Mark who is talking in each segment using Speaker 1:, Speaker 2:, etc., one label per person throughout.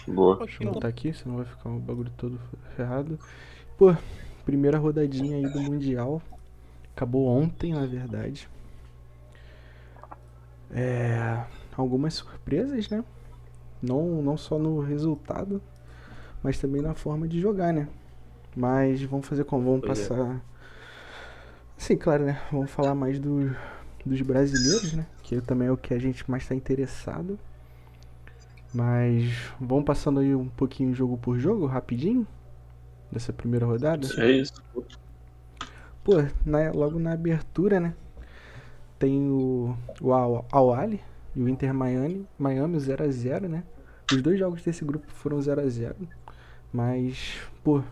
Speaker 1: Boa.
Speaker 2: Deixa eu botar aqui, senão vai ficar um bagulho todo ferrado. Pô, primeira rodadinha aí do Mundial. Acabou ontem, na verdade. Algumas surpresas, né? Não só no resultado, mas também na forma de jogar, né? Mas vamos fazer como? Vamos
Speaker 3: Pois é.
Speaker 2: passar. Sim, claro, né? Vamos falar mais dos brasileiros, né? Que também é o que a gente mais está interessado. Mas vamos passando aí um pouquinho jogo por jogo, rapidinho, dessa primeira rodada.
Speaker 1: É isso.
Speaker 2: Pô, logo na abertura, né? Tem o Al-Ahly e o Inter Miami 0x0, né? Os dois jogos desse grupo foram 0x0. Mas, pô,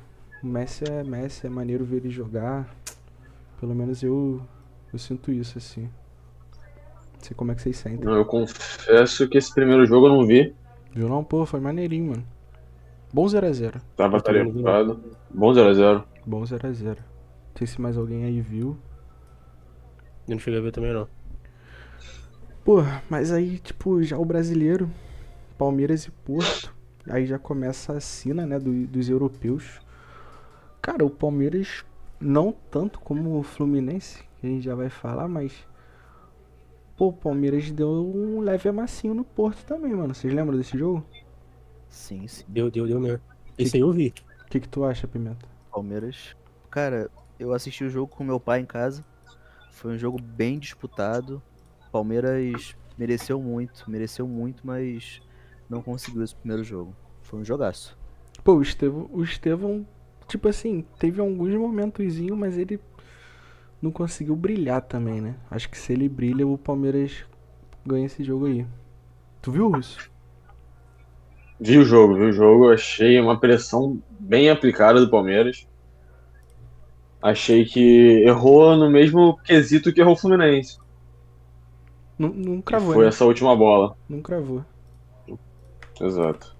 Speaker 2: o Messi é Messi, é maneiro ver ele jogar. Pelo menos eu sinto isso, assim. Não sei como é que vocês sentem.
Speaker 1: Eu confesso que esse primeiro jogo eu não vi.
Speaker 2: Viu não? Pô, foi maneirinho, mano. Bom 0x0.
Speaker 1: Tava
Speaker 3: Eu também não vi, não.
Speaker 1: tarefado. Bom 0x0.
Speaker 2: Bom 0x0. Não sei se mais alguém aí viu.
Speaker 3: Eu não cheguei a ver também, não.
Speaker 2: Pô, mas aí, tipo, já o brasileiro, Palmeiras e Porto, aí já começa a sina, né, dos europeus. Cara, o Palmeiras não tanto como o Fluminense, que a gente já vai falar, mas pô, o Palmeiras deu um leve amassinho no Porto também, mano. Vocês lembram desse jogo?
Speaker 4: Sim, sim.
Speaker 3: Deu mesmo.
Speaker 2: Que
Speaker 3: Esse aí eu vi.
Speaker 2: que tu acha, Pimenta?
Speaker 4: Palmeiras. Cara, eu assisti o jogo com meu pai em casa. Foi um jogo bem disputado. Palmeiras mereceu muito, mas não conseguiu esse primeiro jogo. Foi um jogaço.
Speaker 2: Pô, o Estevão, tipo assim, teve alguns momentozinhos, mas ele não conseguiu brilhar também, né? Acho que se ele brilha, o Palmeiras ganha esse jogo aí. Tu viu, Russo?
Speaker 1: Vi o jogo. Achei uma pressão bem aplicada do Palmeiras. Achei que errou no mesmo quesito que errou o Fluminense,
Speaker 2: Não
Speaker 1: que
Speaker 2: cravou,
Speaker 1: foi
Speaker 2: né?
Speaker 1: essa última bola.
Speaker 2: Não cravou.
Speaker 1: Exato.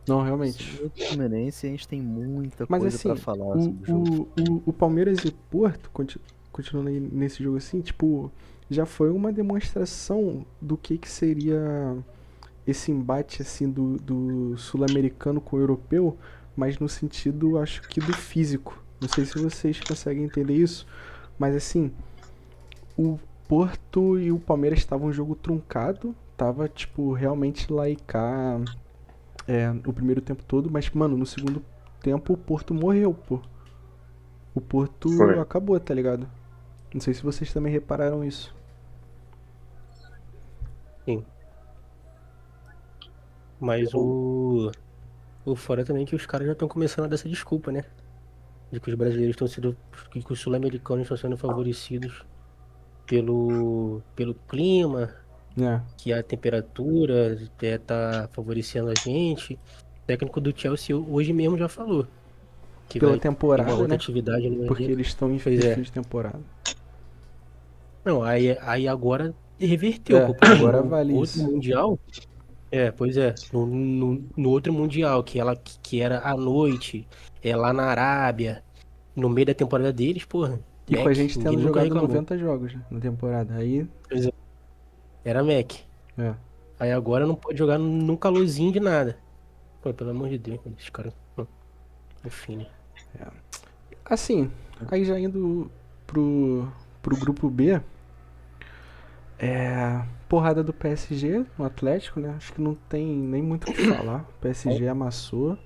Speaker 2: Não,
Speaker 4: Sobre
Speaker 2: realmente.
Speaker 4: o Fluminense, a gente tem muita
Speaker 2: Mas
Speaker 4: coisa pra
Speaker 2: assim,
Speaker 4: falar
Speaker 2: o,
Speaker 4: sobre o jogo.
Speaker 2: o, o Palmeiras e Porto, continuando aí nesse jogo assim, tipo, já foi uma demonstração do que seria esse embate assim do sul-americano com o europeu, mas no sentido, acho que do físico. Não sei se vocês conseguem entender isso, mas assim, o Porto e o Palmeiras estavam um jogo truncado, tava tipo realmente lá e cá o primeiro tempo todo, mas mano, no segundo tempo o Porto morreu, pô. O Porto
Speaker 1: Foi.
Speaker 2: acabou, tá ligado? Não sei se vocês também repararam isso.
Speaker 3: Sim. Mas o fora também é que os caras já estão começando a dar essa desculpa, né? De que os brasileiros estão sendo. Que os sul-americanos estão sendo favorecidos pelo clima,
Speaker 2: É.
Speaker 3: que a temperatura tá favorecendo a gente. O técnico do Chelsea hoje mesmo já falou que
Speaker 2: Pela
Speaker 3: vai ter uma
Speaker 2: temporada,
Speaker 3: outra
Speaker 2: né?
Speaker 3: atividade no
Speaker 2: Porque
Speaker 3: Brasil.
Speaker 2: eles estão em
Speaker 3: Pois
Speaker 2: fim
Speaker 3: é.
Speaker 2: de temporada.
Speaker 3: Não, aí agora reverteu,
Speaker 2: É,
Speaker 3: pô, porque
Speaker 2: agora
Speaker 3: no
Speaker 2: vale
Speaker 3: outro
Speaker 2: isso.
Speaker 3: Mundial. Pois é. No outro Mundial, que era à noite, lá na Arábia, no meio da temporada deles, porra,
Speaker 2: E com a
Speaker 3: Mac,
Speaker 2: gente tendo
Speaker 3: ninguém nunca
Speaker 2: jogado
Speaker 3: reclamou.
Speaker 2: 90 jogos, né, na temporada. Aí,
Speaker 3: Pois é, era Mac.
Speaker 2: é.
Speaker 3: Aí agora não pode jogar num calorzinho de nada. Pô, pelo amor de Deus, mano, esses caras. Enfim, né?
Speaker 2: Assim, aí já indo pro grupo B, porrada do PSG no Atlético, né? Acho que não tem nem muito o que falar. O PSG amassou.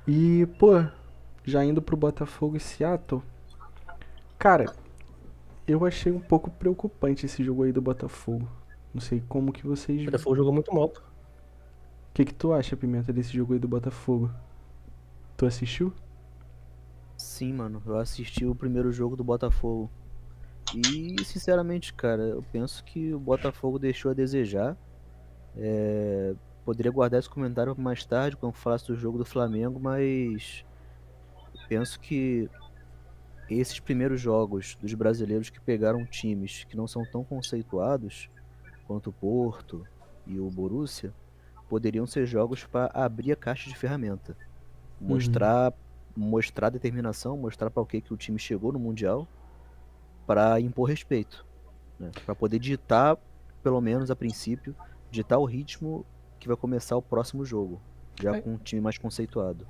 Speaker 2: E, pô, já indo pro Botafogo e Seattle, cara, eu achei um pouco preocupante esse jogo aí do Botafogo. Não sei como que vocês.
Speaker 3: O
Speaker 2: O
Speaker 3: Botafogo jogou muito mal, pô.
Speaker 2: que tu acha, Pimenta, desse jogo aí do Botafogo? Tu assistiu?
Speaker 4: Sim, mano, eu assisti o primeiro jogo do Botafogo. E, sinceramente, cara, eu penso que o Botafogo deixou a desejar. Poderia guardar esse comentário pra mais tarde, quando falasse do jogo do Flamengo, mas penso que esses primeiros jogos dos brasileiros que pegaram times que não são tão conceituados quanto o Porto e o Borussia poderiam ser jogos para abrir a caixa de ferramenta,
Speaker 2: Uhum.
Speaker 4: mostrar determinação, mostrar para o que o time chegou no Mundial para impor respeito, né? Para poder ditar pelo menos a princípio, ditar o ritmo que vai começar o próximo jogo, já
Speaker 2: É,
Speaker 4: com um time mais conceituado.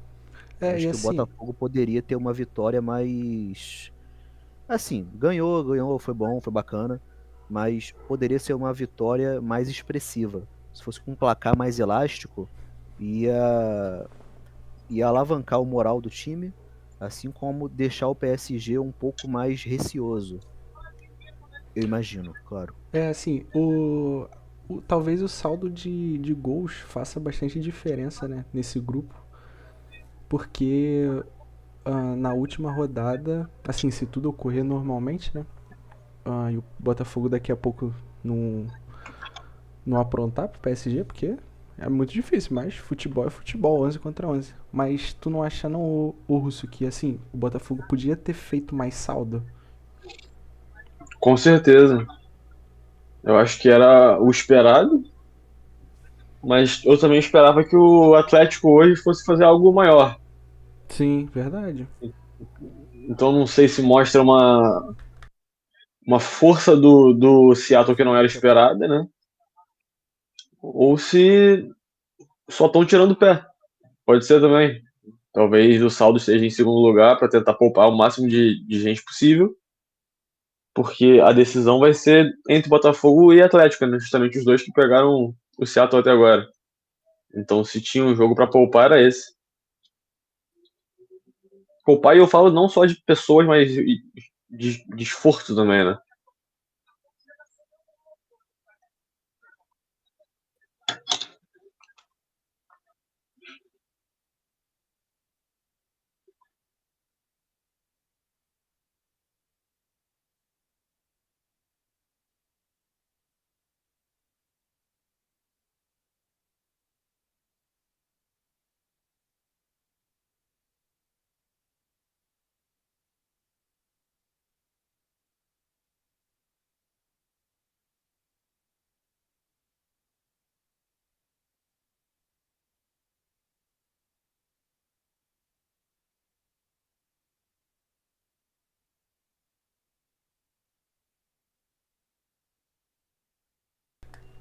Speaker 2: e
Speaker 4: Acho que o
Speaker 2: assim,
Speaker 4: Botafogo poderia ter uma vitória mais. Assim, ganhou, foi bom, foi bacana, mas poderia ser uma vitória mais expressiva. Se fosse com um placar mais elástico, ia, ia alavancar o moral do time, assim como deixar o PSG um pouco mais receoso, eu imagino, claro.
Speaker 2: assim, talvez o saldo de gols faça bastante diferença, né, nesse grupo, porque na última rodada, assim, se tudo ocorrer normalmente, né, e o Botafogo daqui a pouco não, não aprontar pro PSG, porque é muito difícil, mas futebol é futebol, 11 contra 11. Mas tu não acha não, o Russo, que assim, o Botafogo podia ter feito mais saldo?
Speaker 1: Com certeza. Eu acho que era o esperado, mas eu também esperava que o Atlético hoje fosse fazer algo maior.
Speaker 2: Sim, verdade.
Speaker 1: Então não sei se mostra uma força do Seattle que não era esperada, né? Ou se só estão tirando o pé. Pode ser também. Talvez o saldo esteja em segundo lugar para tentar poupar o máximo de gente possível, porque a decisão vai ser entre Botafogo e Atlético, né? Justamente os dois que pegaram o Seattle até agora. Então, se tinha um jogo para poupar, era esse. Poupar, e eu falo não só de pessoas, mas de esforço também, né?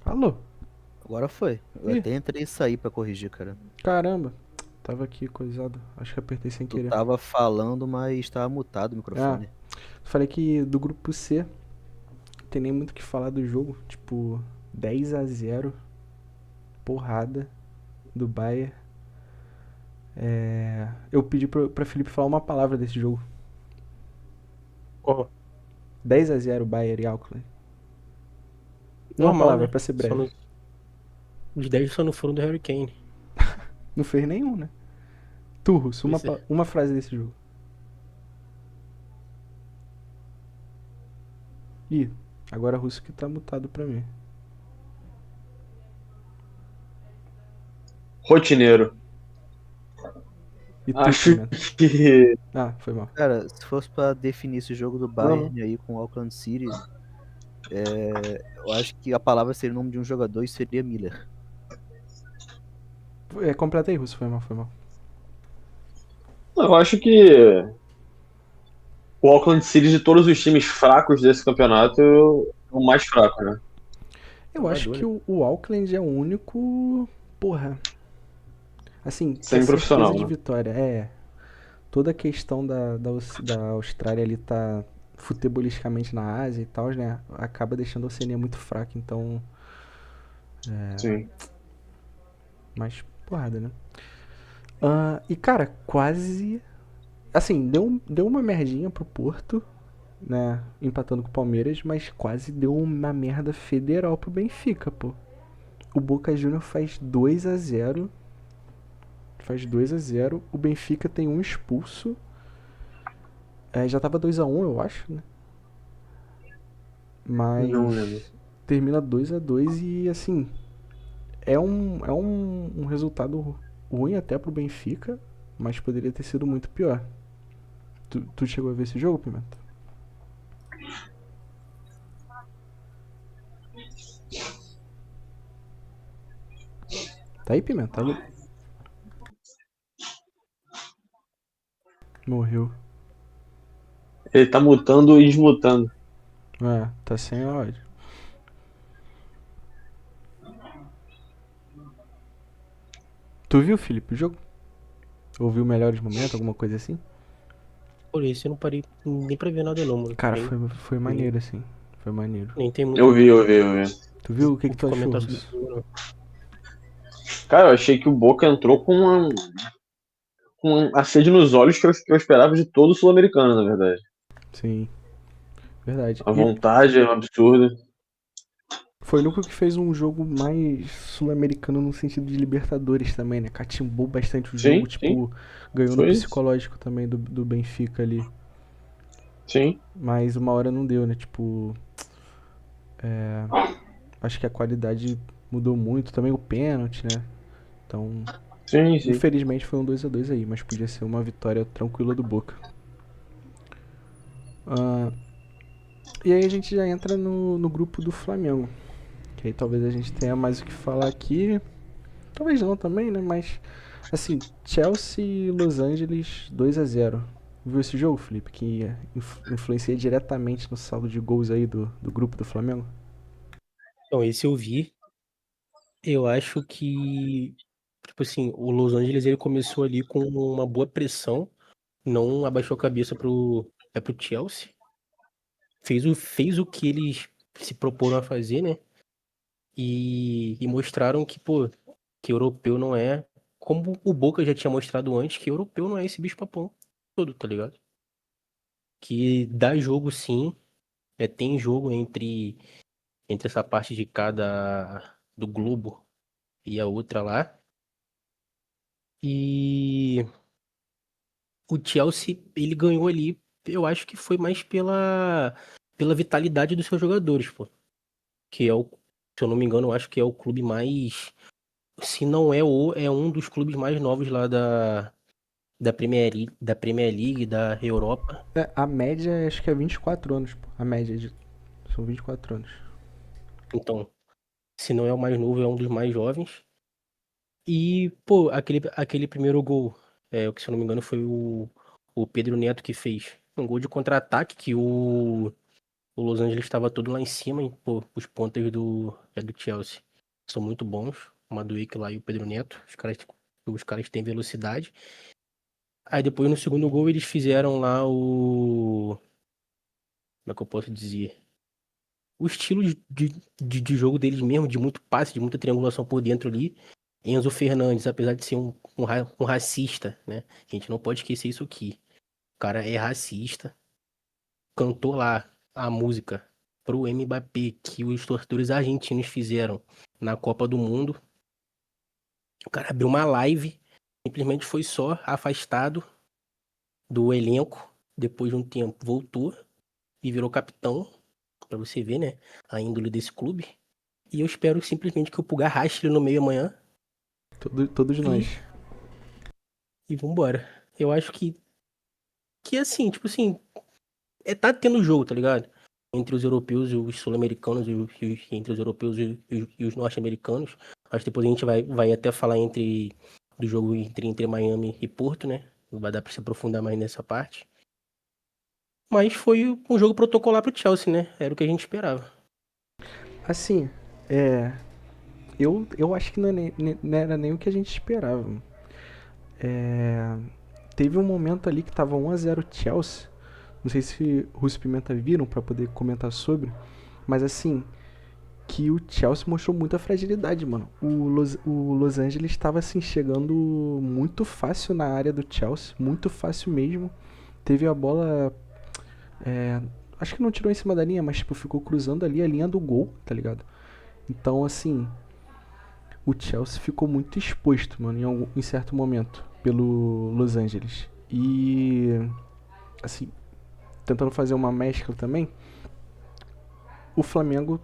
Speaker 2: Alô?
Speaker 4: Agora foi. Eu
Speaker 2: Ih,
Speaker 4: até entrei e saí pra corrigir, cara.
Speaker 2: caramba. Tava aqui coisado. Acho que apertei sem
Speaker 4: Tu
Speaker 2: querer.
Speaker 4: tava falando, mas estava mutado o
Speaker 2: Ah,
Speaker 4: microfone.
Speaker 2: falei que do grupo C tem nem muito o que falar do jogo. Tipo, 10-0, porrada do Bayern. Eu pedi pra Felipe falar uma palavra desse jogo.
Speaker 3: Ó,
Speaker 2: 10-0 Bayern e Auckland. Uma
Speaker 3: normal,
Speaker 2: palavra
Speaker 3: né?
Speaker 2: pra ser
Speaker 3: Só
Speaker 2: breve.
Speaker 3: no- Os 10 só não foram do Harry Kane.
Speaker 2: Não fez nenhum, né? Turros,
Speaker 3: Pois é.
Speaker 2: uma frase desse jogo. Ih, agora Russo que tá mutado pra mim.
Speaker 1: Rotineiro.
Speaker 2: E tu,
Speaker 1: Acho
Speaker 2: Pimenta?
Speaker 1: que.
Speaker 2: Ah, foi mal.
Speaker 4: Cara, se fosse pra definir esse jogo do
Speaker 1: Não, não.
Speaker 4: Bayern aí com o Auckland City, eu acho que a palavra seria o nome de um jogador e seria Miller.
Speaker 2: Completa aí, Russo, foi mal, foi mal.
Speaker 1: Eu acho que o Auckland City, de todos os times fracos desse campeonato, é o mais fraco, né?
Speaker 2: Eu acho
Speaker 3: Amador,
Speaker 2: que
Speaker 3: né?
Speaker 2: o Auckland é o único. Porra. Assim, que é
Speaker 1: Sem
Speaker 2: certeza
Speaker 1: profissional,
Speaker 2: de
Speaker 1: né?
Speaker 2: vitória. Toda a questão da Austrália ali tá futebolisticamente na Ásia e tal, né? Acaba deixando a Oceania muito fraca, então.
Speaker 1: Sim.
Speaker 2: Mais porrada, né? E cara, quase. Assim, deu uma merdinha pro Porto, né? Empatando com o Palmeiras, mas quase deu uma merda federal pro Benfica, pô. O Boca Juniors faz 2-0. Faz 2-0. O Benfica tem um expulso. Já tava 2-1, eu acho, né?
Speaker 1: Não lembro.
Speaker 2: Mas termina 2-2 e assim, é um resultado ruim até pro Benfica, mas poderia ter sido muito pior. Tu chegou a ver esse jogo, Pimenta? Tá aí, Pimenta? Alô? Morreu.
Speaker 1: Ele tá mutando e desmutando.
Speaker 2: Tá sem áudio. Tu viu, Felipe, o jogo? Ouviu melhores momentos, alguma coisa assim?
Speaker 3: Por isso eu não parei nem pra ver nada não, mano.
Speaker 2: Cara,
Speaker 3: Nem,
Speaker 2: foi maneiro, assim. Foi maneiro.
Speaker 3: nem tem
Speaker 1: Eu vi, eu vi, eu vi.
Speaker 2: Tu viu? O que
Speaker 3: o
Speaker 2: que
Speaker 3: que
Speaker 2: tu achou,
Speaker 3: comentar sobre
Speaker 2: Russo?
Speaker 3: isso, não.
Speaker 1: Cara, eu achei que o Boca entrou com a sede nos olhos que eu esperava de todo sul-americano, na verdade.
Speaker 2: Sim, verdade.
Speaker 1: A
Speaker 2: E
Speaker 1: vontade é um absurdo.
Speaker 2: foi o único que fez um jogo mais sul-americano no sentido de Libertadores também, né? Catimbou bastante o jogo,
Speaker 1: Sim, sim,
Speaker 2: tipo, ganhou no
Speaker 1: foi isso.
Speaker 2: psicológico também do Benfica ali.
Speaker 1: Sim,
Speaker 2: Mas uma hora não deu, né? Tipo, acho que a qualidade mudou muito. Também o pênalti, né? Então,
Speaker 1: sim, sim.
Speaker 2: infelizmente foi um 2-2 aí, mas podia ser uma vitória tranquila do Boca. Ah, e aí a gente já entra no grupo do Flamengo. Que aí talvez a gente tenha mais o que falar aqui. Talvez não também, né? Mas, assim, Chelsea e Los Angeles 2-0. Viu esse jogo, Felipe? Que influencia diretamente no saldo de gols aí do grupo do Flamengo?
Speaker 3: Então, esse eu vi. Eu acho que, tipo assim, o Los Angeles ele começou ali com uma boa pressão, não abaixou a cabeça pro Chelsea. Fez o que eles se proporam a fazer, né? E mostraram que, pô, que europeu não é. Como o Boca já tinha mostrado antes, que europeu não é esse bicho-papão todo, tá ligado? Que dá jogo sim, tem jogo entre essa parte de cada do globo e a outra lá. E o Chelsea, ele ganhou ali, eu acho que foi mais pela vitalidade dos seus jogadores, pô. Que é o, se eu não me engano, eu acho que é o clube mais, se não é é um dos clubes mais novos lá da Premier League, da Europa.
Speaker 2: É, a média acho que é 24 anos, pô. A média são 24 anos.
Speaker 3: Então, se não é o mais novo, é um dos mais jovens. E, pô, aquele primeiro gol, o que se eu não me engano foi o Pedro Neto que fez. Um gol de contra-ataque que o Los Angeles estava todo lá em cima, e, pô, os pontas do Chelsea são muito bons. O Madueke lá e o Pedro Neto. Os caras têm velocidade. Aí depois no segundo gol eles fizeram lá o. Como é que eu posso dizer? O estilo de jogo deles mesmo, de muito passe, de muita triangulação por dentro ali. Enzo Fernandes, apesar de ser um racista, né? A gente não pode esquecer isso aqui. O cara é racista. Cantou lá a música pro Mbappé que os torcedores argentinos fizeram na Copa do Mundo. O cara abriu uma live, simplesmente foi só afastado do elenco. Depois de um tempo voltou e virou capitão, pra você ver, né, a índole desse clube. E eu espero simplesmente que o Pulgar raste ele no meio amanhã
Speaker 2: Todos nós.
Speaker 3: e, e vambora. Eu acho que assim, tipo assim, tá tendo jogo, tá ligado? Entre os europeus e os sul-americanos, entre os europeus e os norte-americanos. Acho que depois a gente vai até falar do jogo entre Miami e Porto, né? Não vai dar pra se aprofundar mais nessa parte. Mas foi um jogo protocolar pro Chelsea, né? Era o que a gente esperava.
Speaker 2: Assim, eu acho que não era nem o que a gente esperava. Teve um momento ali que tava 1-0 Chelsea. Não sei se Russo e Pimenta viram pra poder comentar sobre. Mas assim, que o Chelsea mostrou muita fragilidade, mano. O Los Angeles estava assim chegando muito fácil na área do Chelsea, muito fácil mesmo. Teve a bola, acho que não tirou em cima da linha, mas tipo ficou cruzando ali a linha do gol, tá ligado? Então assim, o Chelsea ficou muito exposto, mano, em certo momento pelo Los Angeles. E assim, tentando fazer uma mescla também, o Flamengo,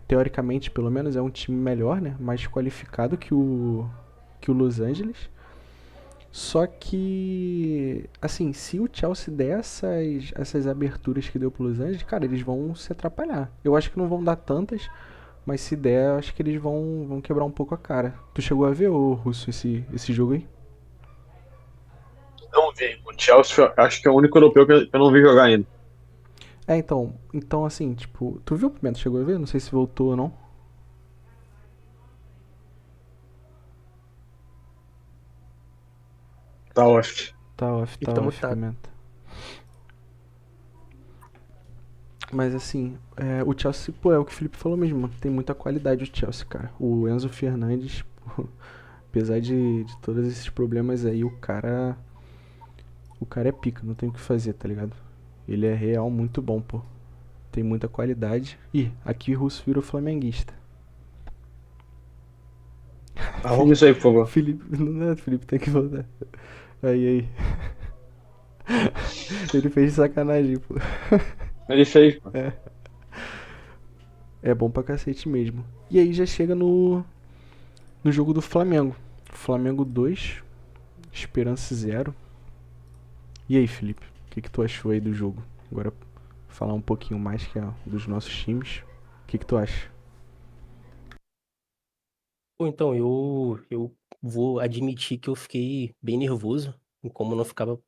Speaker 2: teoricamente pelo menos, é um time melhor, né? Mais qualificado que o Los Angeles. Só que, assim, se o Chelsea der essas aberturas que deu pro Los Angeles, cara, eles vão se atrapalhar. Eu acho que não vão dar tantas, mas se der, eu acho que eles vão quebrar um pouco a cara. Tu chegou a ver, ô Russo, esse jogo aí?
Speaker 1: Não vi. O Chelsea acho que é o único europeu que eu não vi jogar ainda.
Speaker 2: Então assim, tipo, tu viu o Pimenta? Chegou a ver? Não sei se voltou ou não.
Speaker 1: Tá off.
Speaker 2: Tá off,
Speaker 3: Então, tá.
Speaker 2: Pimenta. Mas assim, o Chelsea, pô, é o que o Felipe falou mesmo, mano. Tem muita qualidade o Chelsea, cara. O Enzo Fernandes, pô, apesar de todos esses problemas aí, o cara é pica, não tem o que fazer, tá ligado? Ele é real muito bom, pô. Tem muita qualidade. Ih, aqui o Russo virou flamenguista.
Speaker 1: Arruma isso aí, por favor.
Speaker 2: Felipe, não é, Felipe tem que voltar. Aí. Ele fez de sacanagem, pô.
Speaker 1: Ele fez, pô.
Speaker 2: É bom pra cacete mesmo. E aí já chega no jogo do Flamengo. Flamengo 2, Esperança 0. E aí, Felipe, o que tu achou aí do jogo? Agora falar um pouquinho mais que é dos nossos times. O que tu acha?
Speaker 3: Pô, então, eu vou admitir que eu fiquei bem nervoso, em como eu não ficava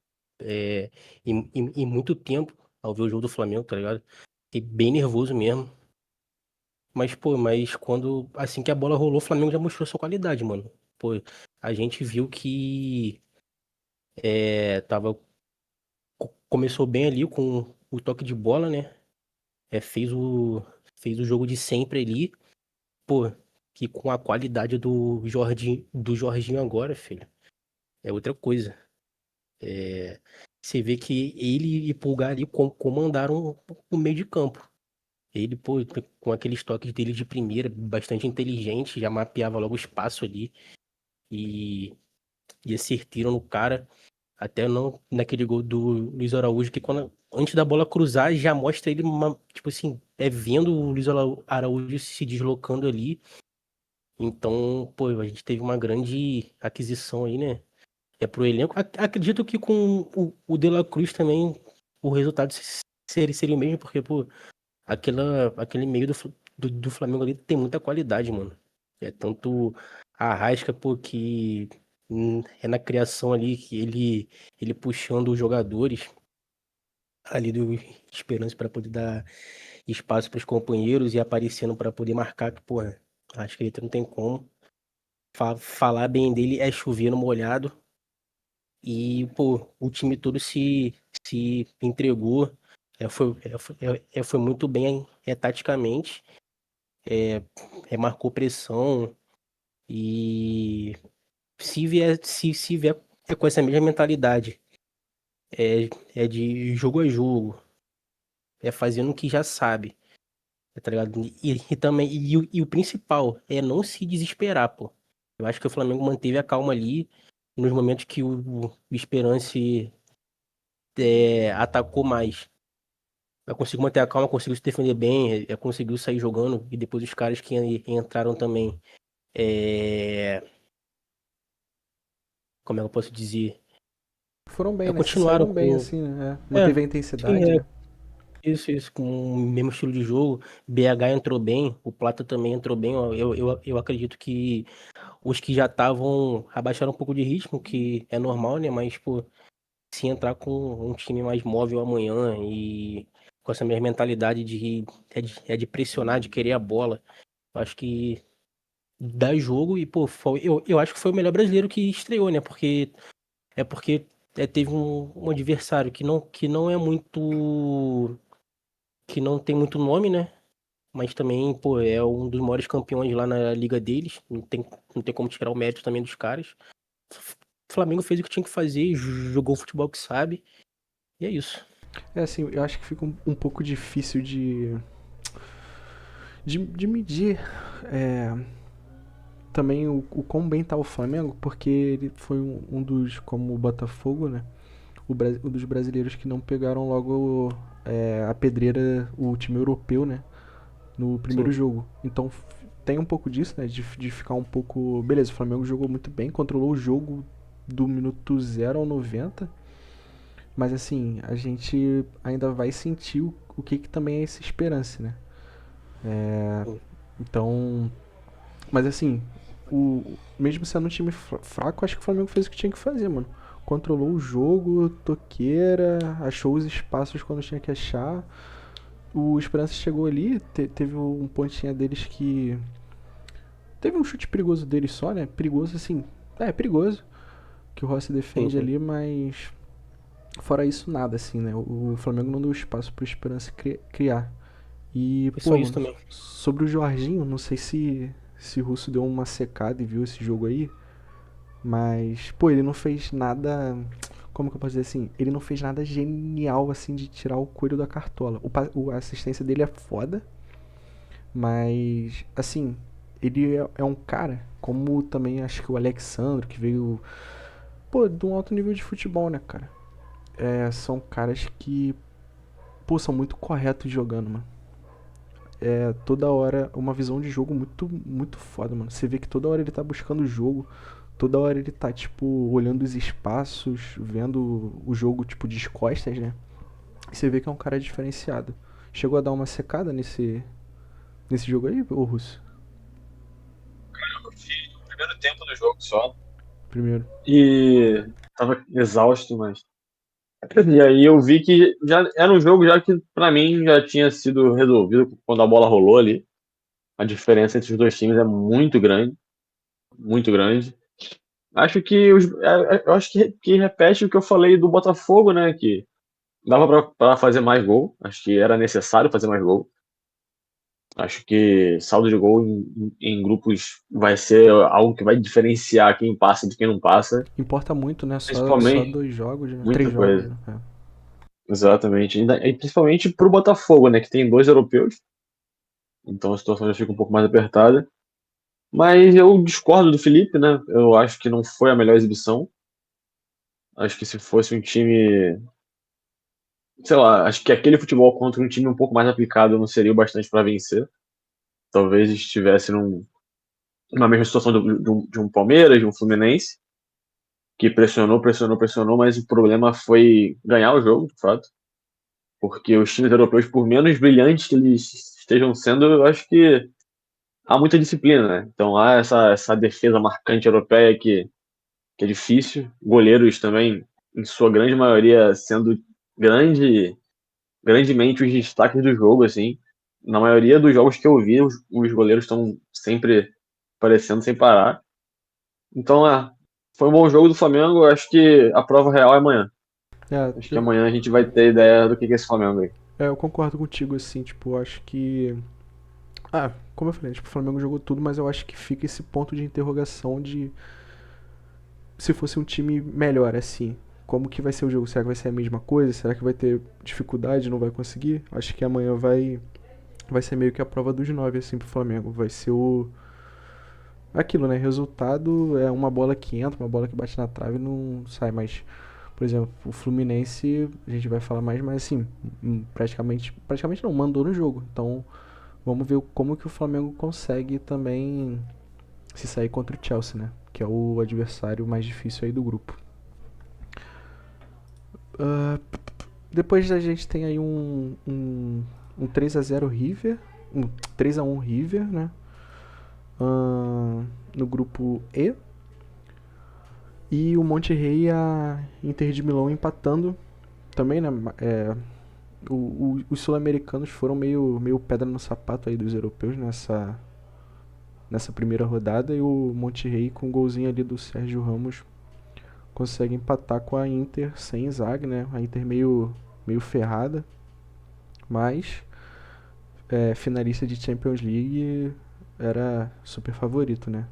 Speaker 3: em muito tempo ao ver o jogo do Flamengo, tá ligado? Fiquei bem nervoso mesmo. Mas, pô, quando, assim que a bola rolou, o Flamengo já mostrou sua qualidade, mano. Pô, a gente viu que começou bem ali com o toque de bola, né? Fez o jogo de sempre ali. Pô, que com a qualidade do Jorginho agora, filho, é outra coisa. Você vê que ele e Pulgar ali comandaram o meio de campo. Ele, pô, com aqueles toques dele de primeira, bastante inteligente, já mapeava logo o espaço ali e acertaram no cara. Até não naquele gol do Luiz Araújo, que antes da bola cruzar, já mostra ele, tipo assim, vendo o Luiz Araújo se deslocando ali. Então, pô, a gente teve uma grande aquisição aí, né? Pro elenco. Acredito que com o De La Cruz também o resultado seria o mesmo, porque, pô, aquele meio do Flamengo ali tem muita qualidade, mano. Tanto a Arrasca, pô, que é na criação ali, que ele puxando os jogadores ali do Esperança para poder dar espaço para os companheiros e aparecendo para poder marcar, que, pô, acho que ele não tem como. Falar bem dele é chover no molhado. E, pô, o time todo se entregou. Foi muito bem taticamente. Marcou pressão. E se vier com essa mesma mentalidade, de jogo a jogo, fazendo o que já sabe, tá ligado? E também, e o principal é não se desesperar, pô. Eu acho que o Flamengo manteve a calma ali nos momentos que o Esperance atacou mais. Ela conseguiu manter a calma, conseguiu se defender bem, conseguiu sair jogando, e depois os caras que entraram também. Como é que eu posso dizer?
Speaker 2: Foram bem, né? Se
Speaker 3: Continuaram
Speaker 2: saíram bem,
Speaker 3: com.
Speaker 2: assim, né?
Speaker 3: É,
Speaker 2: Manteve a
Speaker 3: sim,
Speaker 2: intensidade, né?
Speaker 3: isso, com o mesmo estilo de jogo. BH entrou bem, o Plata também entrou bem. Eu acredito que os que já estavam abaixaram um pouco de ritmo, que é normal, né? Mas, pô, se entrar com um time mais móvel amanhã e com essa mesma mentalidade de pressionar, de querer a bola, eu acho que dá jogo e, pô, eu acho que foi o melhor brasileiro que estreou, né? Porque teve um adversário que não é muito. Que não tem muito nome, né? Mas também, pô, é um dos maiores campeões lá na liga deles. Não tem como tirar o mérito também dos caras. O Flamengo fez o que tinha que fazer, jogou o futebol que sabe. E é isso.
Speaker 2: É assim, eu acho que fica um pouco difícil de medir também o quão bem tá o Flamengo, porque ele foi um dos, como o Botafogo, né? Um dos brasileiros que não pegaram logo a pedreira, o time europeu, né? No primeiro
Speaker 3: Sim.
Speaker 2: jogo. Então tem um pouco disso, né? De ficar um pouco. Beleza, o Flamengo jogou muito bem, controlou o jogo do minuto 0 ao 90. Mas assim, a gente ainda vai sentir o que também é essa esperança, né? Então. Mas assim, mesmo sendo um time fraco, acho que o Flamengo fez o que tinha que fazer, mano. Controlou o jogo, toqueira, achou os espaços quando tinha que achar. O Esperança chegou ali, teve um pontinha deles que. Teve um chute perigoso deles só, né? Perigoso assim. Perigoso. que o Rossi defende
Speaker 3: Sim, sim.
Speaker 2: ali, mas fora isso, nada, assim, né? O Flamengo não deu espaço pro Esperança criar. E,
Speaker 3: Foi só
Speaker 2: pô,
Speaker 3: isso
Speaker 2: mano,
Speaker 3: também.
Speaker 2: sobre o Jorginho, não sei se o Russo deu uma secada e viu esse jogo aí, mas, pô, ele não fez nada. Como que eu posso dizer assim? Ele não fez nada genial, assim, de tirar o coelho da cartola. A assistência dele é foda, mas, assim, ele é um cara, como também acho que o Alexandre, que veio, pô, de um alto nível de futebol, né, cara? São caras que, pô, são muito corretos jogando, mano. Toda hora uma visão de jogo muito, muito foda, mano. Você vê que toda hora ele tá buscando o jogo, toda hora ele tá, tipo, olhando os espaços, vendo o jogo, tipo, de costas, né? E você vê que é um cara diferenciado. Chegou a dar uma secada nesse jogo aí, ô Russo?
Speaker 1: Eu vi o primeiro tempo do jogo só.
Speaker 2: Primeiro.
Speaker 1: E tava exausto, mas. E aí eu vi que já era um jogo já que pra mim já tinha sido resolvido quando a bola rolou ali. A diferença entre os dois times é muito grande, muito grande. Acho que eu acho que repete o que eu falei do Botafogo, né? Que dava pra fazer mais gol. Acho que era necessário fazer mais gol. Acho que saldo de gol em grupos vai ser algo que vai diferenciar quem passa de quem não passa.
Speaker 2: Importa muito, né? Só
Speaker 1: Principalmente,
Speaker 2: 2 jogos, né?
Speaker 1: muita
Speaker 2: 3 jogos,
Speaker 1: coisa.
Speaker 2: né?
Speaker 1: Exatamente. E principalmente pro Botafogo, né? Que tem dois europeus. Então a situação já fica um pouco mais apertada. Mas eu discordo do Felipe, né? Eu acho que não foi a melhor exibição. Acho que se fosse um time, sei lá, acho que aquele futebol contra um time um pouco mais aplicado não seria o bastante para vencer. Talvez estivesse numa mesma situação de um Palmeiras, de um Fluminense, que pressionou, pressionou, pressionou, mas o problema foi ganhar o jogo, de fato. Porque os times europeus, por menos brilhantes que eles estejam sendo, eu acho que há muita disciplina, né? Então há essa defesa marcante europeia que é difícil. Goleiros também, em sua grande maioria, sendo grande, grandemente os destaques do jogo, assim. Na maioria dos jogos que eu vi, os goleiros estão sempre aparecendo sem parar. Então, foi um bom jogo do Flamengo. Acho que a prova real é amanhã.
Speaker 2: É,
Speaker 1: Acho que amanhã a gente vai ter ideia do que é esse Flamengo aí.
Speaker 2: eu concordo contigo, assim, tipo, eu acho que. Como eu falei, tipo, o Flamengo jogou tudo, mas eu acho que fica esse ponto de interrogação de se fosse um time melhor, assim. Como que vai ser o jogo? Será que vai ser a mesma coisa? Será que vai ter dificuldade? Não vai conseguir? Acho que amanhã vai ser meio que a prova dos 9, assim, pro Flamengo. Vai ser aquilo, né? Resultado é uma bola que entra, uma bola que bate na trave e não sai mais. Por exemplo, o Fluminense, a gente vai falar mais, mas assim, praticamente não, mandou no jogo. Então, vamos ver como que o Flamengo consegue também se sair contra o Chelsea, né? Que é o adversário mais difícil aí do grupo. Ah, depois a gente tem aí um 3-0 River, um 3-1 River, né? No grupo E. E o Monterrey e a Inter de Milão empatando também, né? Os sul-americanos foram meio pedra no sapato aí dos europeus nessa primeira rodada. E o Monterrey, com um golzinho ali do Sérgio Ramos, consegue empatar com a Inter sem zague, né? A Inter meio ferrada, mas finalista de Champions League, era super favorito, né?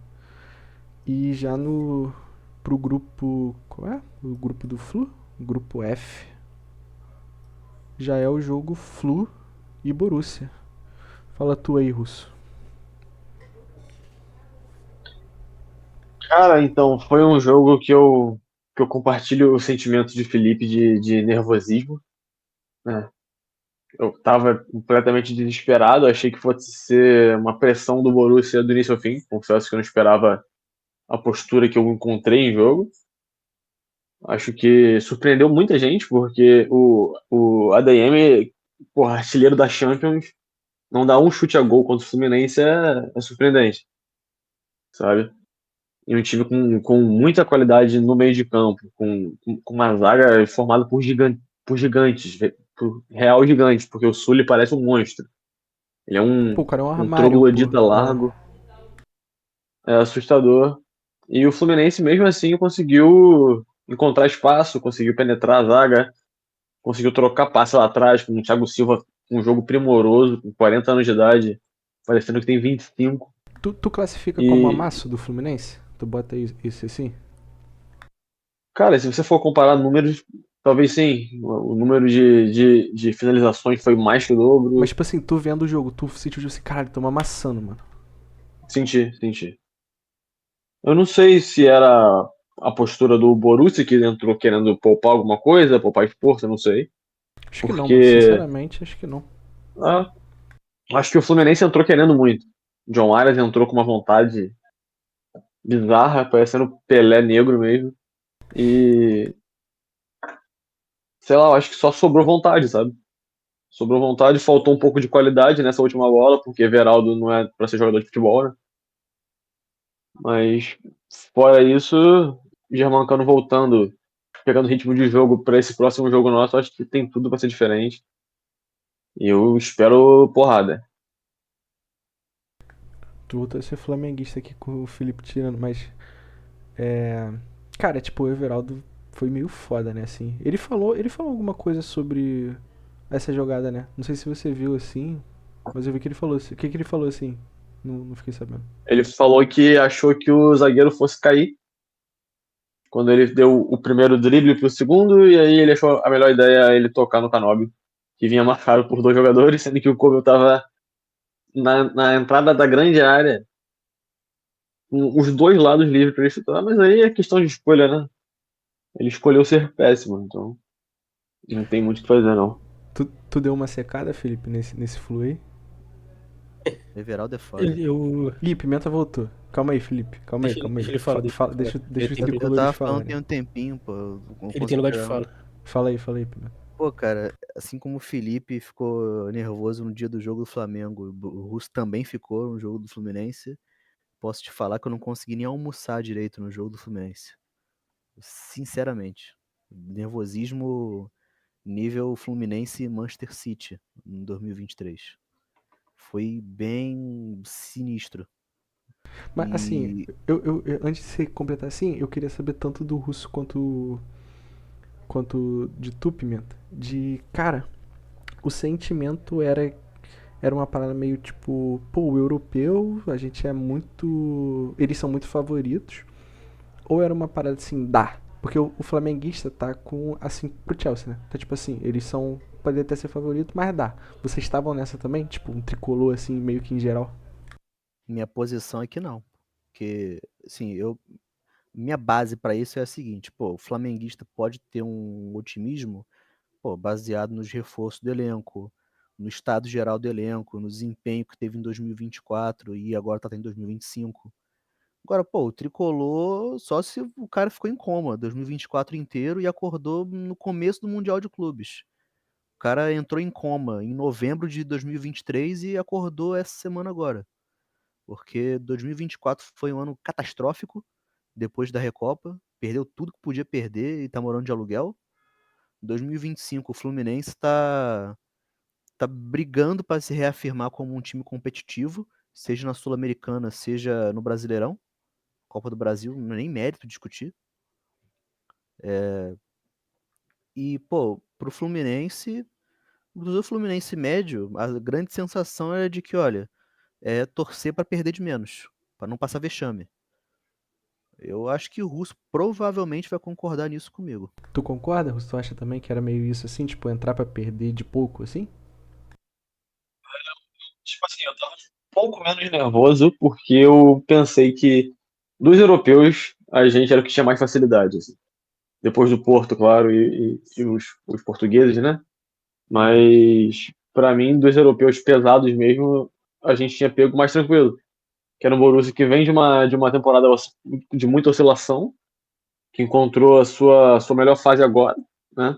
Speaker 2: E já pro grupo, qual é? O grupo do Flu? Grupo F. Já é o jogo Flu e Borussia. Fala tu aí, Russo.
Speaker 1: Cara, então, foi um jogo que eu compartilho o sentimento de Felipe de nervosismo, né? Eu tava completamente desesperado, achei que fosse ser uma pressão do Borussia do início ao fim. Confesso que eu não esperava a postura que eu encontrei em jogo. Acho que surpreendeu muita gente, porque o ADM, porra, artilheiro da Champions, não dá um chute a gol contra o Fluminense é surpreendente, sabe? E um time com muita qualidade no meio de campo, com uma zaga formada por gigantes, por real gigantes, porque o Sully parece um monstro. Ele é
Speaker 2: Pô, o cara é um
Speaker 1: um
Speaker 2: armário, pô.
Speaker 1: troglodita largo, é assustador. E o Fluminense, mesmo assim, conseguiu encontrar espaço, conseguiu penetrar a zaga, conseguiu trocar passe lá atrás, com o Thiago Silva, um jogo primoroso, com 40 anos de idade, parecendo que tem 25.
Speaker 2: Tu classifica como
Speaker 1: E,
Speaker 2: amasso do Fluminense? Tu bota isso assim?
Speaker 1: cara, se você for comparar números, talvez sim. O número de finalizações foi mais que o
Speaker 2: Mas,
Speaker 1: dobro.
Speaker 2: tipo assim, tu vendo o jogo, tu sentiu assim, caralho, tamo amassando, mano.
Speaker 1: Senti. Eu não sei se era a postura do Borussia que entrou querendo poupar alguma coisa, poupar esforço, eu não sei.
Speaker 2: Acho que não, mano.
Speaker 1: Porque
Speaker 2: Sinceramente, acho que não.
Speaker 1: ah, acho que o Fluminense entrou querendo muito. John Arias entrou com uma vontade bizarra, parecendo Pelé negro mesmo. E, sei lá, eu acho que só sobrou vontade, sabe? Sobrou vontade, faltou um pouco de qualidade nessa última bola, porque Everaldo não é pra ser jogador de futebol, né? Mas, fora isso, Germancano voltando, pegando ritmo de jogo pra esse próximo jogo nosso, acho que tem tudo pra ser diferente. E eu espero porrada.
Speaker 2: Tu voltou a ser flamenguista aqui com o Felipe tirando, mas. É. Cara, tipo, o Everaldo foi meio foda, né, assim. Ele falou alguma coisa sobre essa jogada, né? Não sei se você viu assim, mas eu vi que ele falou assim. O que ele falou assim? Não fiquei sabendo.
Speaker 1: Ele falou que achou que o zagueiro fosse cair quando ele deu o primeiro drible pro segundo, e aí ele achou a melhor ideia ele tocar no Canóbio, que vinha marcado por dois jogadores, sendo que o Kobe tava na entrada da grande área, com os dois lados livres pra ele chutar, mas aí é questão de escolha, né? Ele escolheu ser péssimo, então não tem muito o que fazer, não.
Speaker 2: Tu deu uma secada, Felipe, nesse flu aí?
Speaker 4: Everaldo é foda.
Speaker 3: Eu.
Speaker 2: Ih, Pimenta voltou. Calma aí, Felipe. Calma aí,
Speaker 3: Deixa,
Speaker 2: calma aí.
Speaker 3: deixa ele falar, deixa ele falar.
Speaker 2: Deixa
Speaker 3: Ele
Speaker 2: os
Speaker 3: tem,
Speaker 4: Eu
Speaker 2: tricolores
Speaker 4: tava falando
Speaker 2: falarem.
Speaker 4: tem um tempinho, pô. Eu não
Speaker 3: ele tem
Speaker 4: consigo
Speaker 3: lugar de
Speaker 4: pegar, não.
Speaker 3: fala.
Speaker 2: Fala aí, Pimenta.
Speaker 4: Pô, cara, assim como o Felipe ficou nervoso no dia do jogo do Flamengo, o Russo também ficou no jogo do Fluminense. Posso te falar que eu não consegui nem almoçar direito no jogo do Fluminense. Sinceramente. Nervosismo nível Fluminense e Manchester City em 2023. Foi bem sinistro.
Speaker 2: Mas assim,
Speaker 4: E
Speaker 2: antes de você completar assim, eu queria saber tanto do Russo quanto de tu, Pimenta. De, cara, o sentimento era uma parada meio tipo, pô, o europeu, a gente é muito. Eles são muito favoritos. Ou era uma parada assim, dá. Porque o flamenguista tá com, assim, pro Chelsea, né? Tá tipo assim, eles são. Pode até ser favorito, mas dá. Vocês estavam nessa também? Tipo, um tricolor assim, meio que em geral?
Speaker 4: minha posição é que não. Porque, assim, minha base pra isso é a seguinte, pô, o flamenguista pode ter um otimismo, pô, baseado nos reforços do elenco, no estado geral do elenco, no desempenho que teve em 2024 e agora tá tendo em 2025. Agora, pô, o tricolor, só se o cara ficou em coma 2024 inteiro e acordou no começo do Mundial de Clubes. O cara entrou em coma em novembro de 2023 e acordou essa semana agora. Porque 2024 foi um ano catastrófico depois da Recopa, perdeu tudo que podia perder e tá morando de aluguel. 2025 o Fluminense tá brigando para se reafirmar como um time competitivo, seja na Sul-Americana, seja no Brasileirão. Copa do Brasil, não é nem mérito discutir. E, pô, pro Fluminense, do Fluminense médio, a grande sensação é de que, olha, é torcer para perder de menos, para não passar vexame. Eu acho que o Russo provavelmente vai concordar nisso comigo.
Speaker 2: Tu concorda, Russo? Tu acha também que era meio isso assim, tipo, entrar pra perder de pouco, assim?
Speaker 1: Tipo assim, eu tava um pouco menos nervoso, porque eu pensei que dos europeus a gente era o que tinha mais facilidade, assim. Depois do Porto, claro, e os portugueses, né? Mas, pra mim, dos europeus pesados mesmo, a gente tinha pego mais tranquilo. Que era um Borussia que vem de uma temporada de muita oscilação, que encontrou a sua melhor fase agora, né?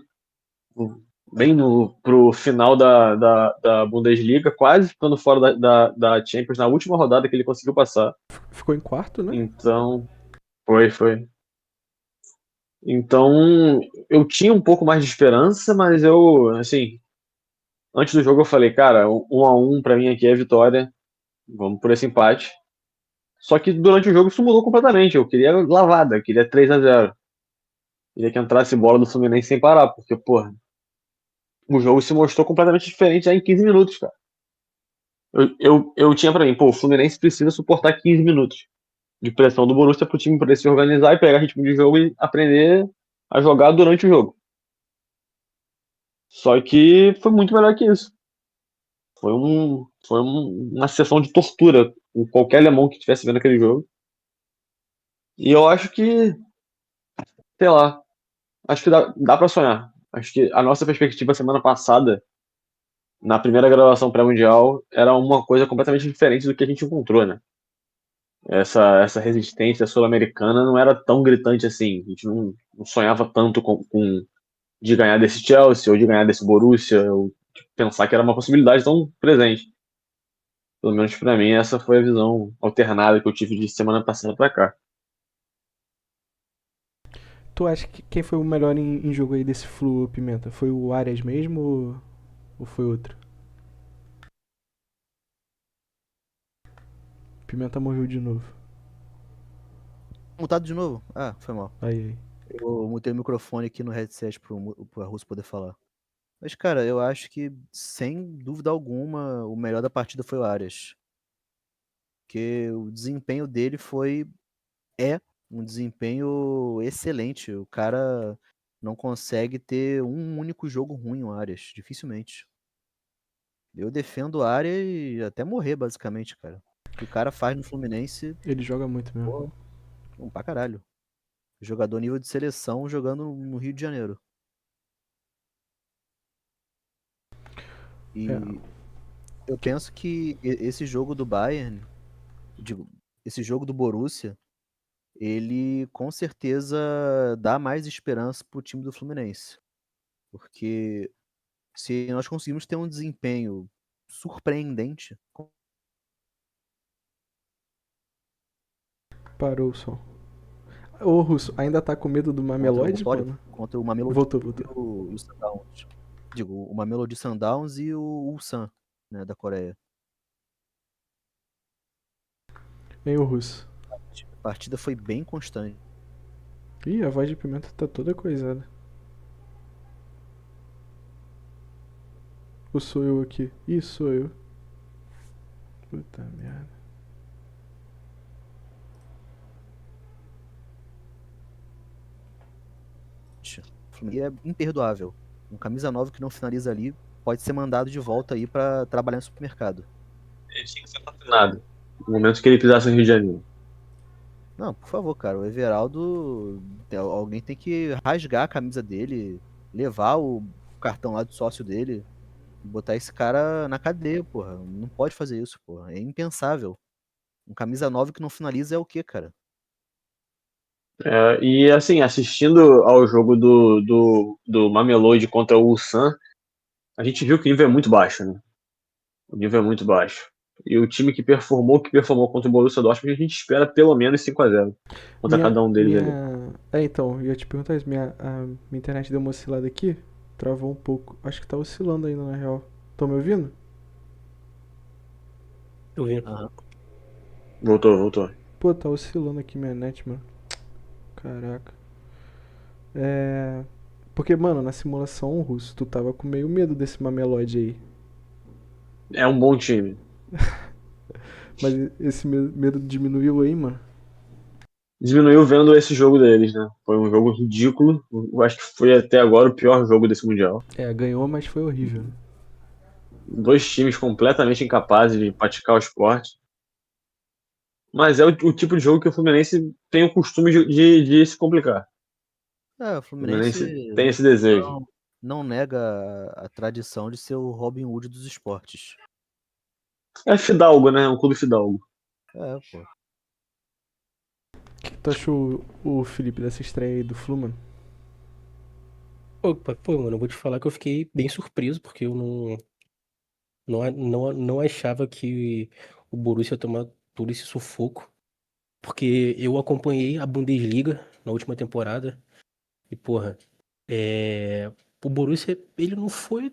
Speaker 1: Bem pro final da Bundesliga, quase ficando fora da Champions na última rodada que ele conseguiu passar.
Speaker 2: Ficou em quarto, né?
Speaker 1: Então, foi. Então, eu tinha um pouco mais de esperança, mas eu, assim, antes do jogo eu falei, cara, 1-1 pra mim aqui é vitória, vamos por esse empate. Só que durante o jogo isso mudou completamente. Eu queria lavada, eu queria 3-0. Queria que entrasse bola do Fluminense sem parar, porque, porra, o jogo se mostrou completamente diferente já em 15 minutos, cara. Eu tinha pra mim, pô, o Fluminense precisa suportar 15 minutos de pressão do Borussia pro time poder se organizar e pegar ritmo de jogo e aprender a jogar durante o jogo. Só que foi muito melhor que isso. Uma sessão de tortura com qualquer alemão que estivesse vendo aquele jogo. E eu acho que, sei lá, acho que dá pra sonhar. Acho que a nossa perspectiva semana passada, na primeira gravação pré-mundial, era uma coisa completamente diferente do que a gente encontrou, né? Essa resistência sul-americana não era tão gritante assim. A gente não sonhava tanto de ganhar desse Chelsea ou de ganhar desse Borussia, ou de pensar que era uma possibilidade tão presente. Pelo menos pra mim, essa foi a visão alternada que eu tive de semana passada pra cá.
Speaker 2: Tu acha que quem foi o melhor em jogo aí desse Flu, Pimenta? Foi o Arias mesmo ou foi outro? Pimenta morreu de novo.
Speaker 4: Mutado de novo? Ah, foi mal.
Speaker 2: Aí.
Speaker 4: Eu mutei o microfone aqui no headset pro Russo poder falar. Mas, cara, eu acho que, sem dúvida alguma, o melhor da partida foi o Arias. Porque o desempenho dele é um desempenho excelente. O cara não consegue ter um único jogo ruim, o Arias, dificilmente. Eu defendo o Arias até morrer, basicamente, cara. O que o cara faz no Fluminense,
Speaker 2: Ele joga muito mesmo.
Speaker 4: pô, pra caralho. Jogador nível de seleção jogando no Rio de Janeiro.
Speaker 2: É.
Speaker 4: E eu penso que esse jogo do Bayern, digo, esse jogo do Borussia, ele com certeza dá mais esperança pro time do Fluminense. Porque se nós conseguimos ter um desempenho surpreendente,
Speaker 2: Parou o som. Ô, Russo, ainda tá com medo do
Speaker 4: contra o
Speaker 2: Mamelodi,
Speaker 4: Vitória,
Speaker 2: mano?
Speaker 4: contra o Mamelodi
Speaker 2: Voltou.
Speaker 4: e o Sundowns. Digo, o Mamelodi Sundowns e o Ulsan, né, da Coreia.
Speaker 2: Hein, o Russo?
Speaker 4: A partida foi bem constante.
Speaker 2: Ih, a voz de Pimenta tá toda coisada. Ou sou eu aqui? Ih, sou eu. Puta merda.
Speaker 4: E é imperdoável. Um camisa 9 que não finaliza ali pode ser mandado de volta aí pra trabalhar no supermercado.
Speaker 1: Ele tinha que ser patrocinado. No momento que ele pisasse no Rio de Janeiro.
Speaker 4: Não, por favor, cara, o Everaldo, alguém tem que rasgar a camisa dele, levar o cartão lá do sócio dele, botar esse cara na cadeia, porra. Não pode fazer isso, porra. É impensável. Um camisa 9 que não finaliza é o quê, cara?
Speaker 1: E assim, assistindo ao jogo do Mamelodi contra o Ulsan, a gente viu que o nível é muito baixo, né? O nível é muito baixo. E o time que performou contra o Borussia Dortmund, a gente espera pelo menos 5-0 contra cada um deles ali.
Speaker 2: Então, eu ia te perguntar isso. A minha internet deu uma oscilada aqui. Travou um pouco. Acho que tá oscilando ainda, na real. Tão me ouvindo?
Speaker 3: Eu vi.
Speaker 4: Aham.
Speaker 1: Voltou.
Speaker 2: Pô, tá oscilando aqui minha net, mano. Caraca. Porque, mano, na simulação, Russo, tu tava com meio medo desse Mamelodi aí.
Speaker 1: É um bom time.
Speaker 2: Mas esse medo diminuiu aí, mano?
Speaker 1: Diminuiu vendo esse jogo deles, né? Foi um jogo ridículo. Eu acho que foi até agora o pior jogo desse Mundial.
Speaker 2: Ganhou, mas foi horrível.
Speaker 1: Dois times completamente incapazes de praticar o esporte. Mas é o tipo de jogo que o Fluminense tem o costume de se complicar.
Speaker 4: É, o
Speaker 1: O
Speaker 4: Fluminense
Speaker 1: Fluminense tem esse desejo.
Speaker 4: não nega a tradição de ser o Robin Hood dos esportes.
Speaker 1: É Fidalgo, né? É um clube Fidalgo.
Speaker 4: É, pô.
Speaker 2: O que tu achou, o Felipe, dessa estreia aí do Flu, mano?
Speaker 3: Pô, mano, eu vou te falar que eu fiquei bem surpreso, porque eu não achava que o Borussia ia tomar todo esse sufoco. Porque eu acompanhei a Bundesliga na última temporada. E, porra, o Borussia, ele não foi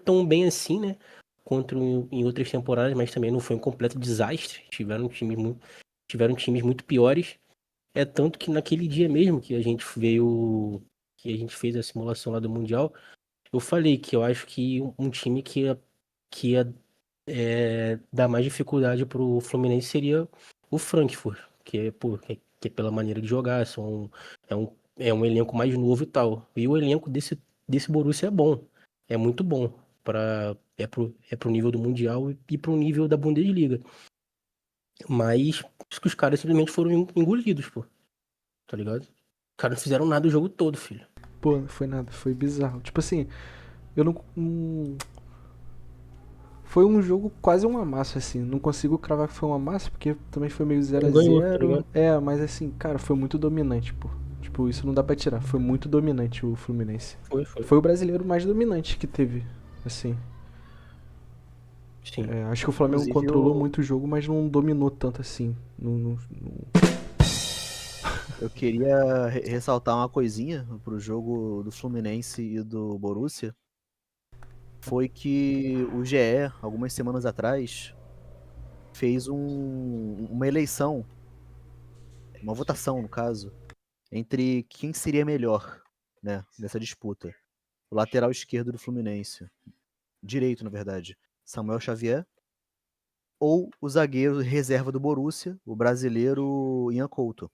Speaker 3: tão bem assim, né? Quanto em outras temporadas, mas também não foi um completo desastre. Tiveram tiveram times muito piores. É tanto que naquele dia mesmo que a gente fez a simulação lá do Mundial, eu falei que eu acho que um time que ia dar mais dificuldade pro Fluminense seria o Frankfurt, que é pela maneira de jogar, é um elenco mais novo e tal. E o elenco desse Borussia é bom, é muito bom pro nível do Mundial e pro nível da Bundesliga. Mas acho que os caras simplesmente foram engolidos, pô. Tá ligado? Os caras não fizeram nada o jogo todo, filho.
Speaker 2: Pô, não foi nada, foi bizarro. Tipo assim, eu não. Foi um jogo quase um amasso, assim. Não consigo cravar que foi um amasso, porque também foi meio 0 a
Speaker 3: Ganhou, tá
Speaker 2: 0
Speaker 3: ligado?
Speaker 2: É, mas assim, cara, foi muito dominante, pô. Tipo, isso não dá pra tirar. Foi muito dominante o Fluminense.
Speaker 3: Foi.
Speaker 2: Foi o brasileiro mais dominante que teve, assim.
Speaker 3: Sim.
Speaker 2: Acho que o Flamengo
Speaker 4: Inclusive,
Speaker 2: controlou muito o jogo, mas não dominou tanto assim.
Speaker 4: eu queria ressaltar uma coisinha pro jogo do Fluminense e do Borussia. Foi que o GE, algumas semanas atrás, fez uma eleição, uma votação, no caso, entre quem seria melhor, né, nessa disputa. O lateral esquerdo do Fluminense, direito, na verdade, Samuel Xavier, ou o zagueiro reserva do Borussia, o brasileiro Ian Couto.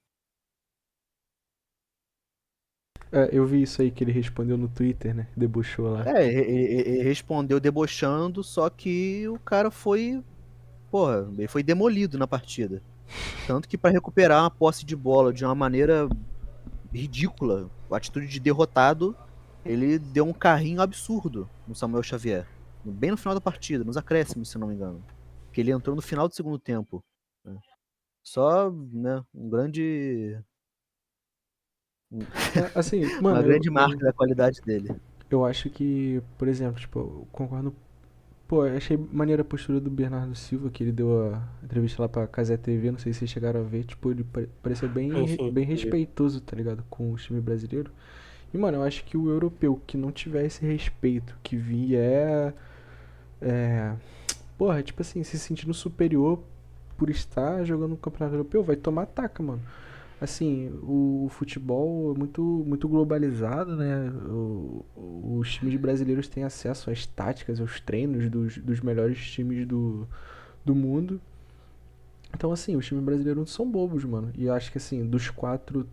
Speaker 2: Eu vi isso aí que ele respondeu no Twitter, né? Debochou lá.
Speaker 4: Ele respondeu debochando, só que o cara foi, porra, ele foi demolido na partida. Tanto que para recuperar uma posse de bola de uma maneira ridícula, a atitude de derrotado, ele deu um carrinho absurdo no Samuel Xavier. Bem no final da partida, nos acréscimos, se não me engano. Porque ele entrou no final do segundo tempo. Né? Só, né,
Speaker 2: Assim,
Speaker 4: uma
Speaker 2: mano,
Speaker 4: grande marca da qualidade dele.
Speaker 2: eu acho que, por exemplo, tipo, eu concordo. Pô, eu achei maneira a postura do Bernardo Silva, que ele deu a entrevista lá pra Cazé TV, não sei se vocês chegaram a ver, tipo, ele pareceu
Speaker 3: Sim.
Speaker 2: bem respeitoso, tá ligado, com o time brasileiro. E, mano, eu acho que o europeu que não tiver esse respeito, que vier, porra, tipo assim, se sentindo superior por estar jogando no Campeonato Europeu, vai tomar taca, mano. Assim, o futebol é muito globalizado, né? Os times brasileiros têm acesso às táticas, aos treinos dos melhores times do mundo. Então, assim, os times brasileiros não são bobos, mano. E eu acho que, assim, dos quatro,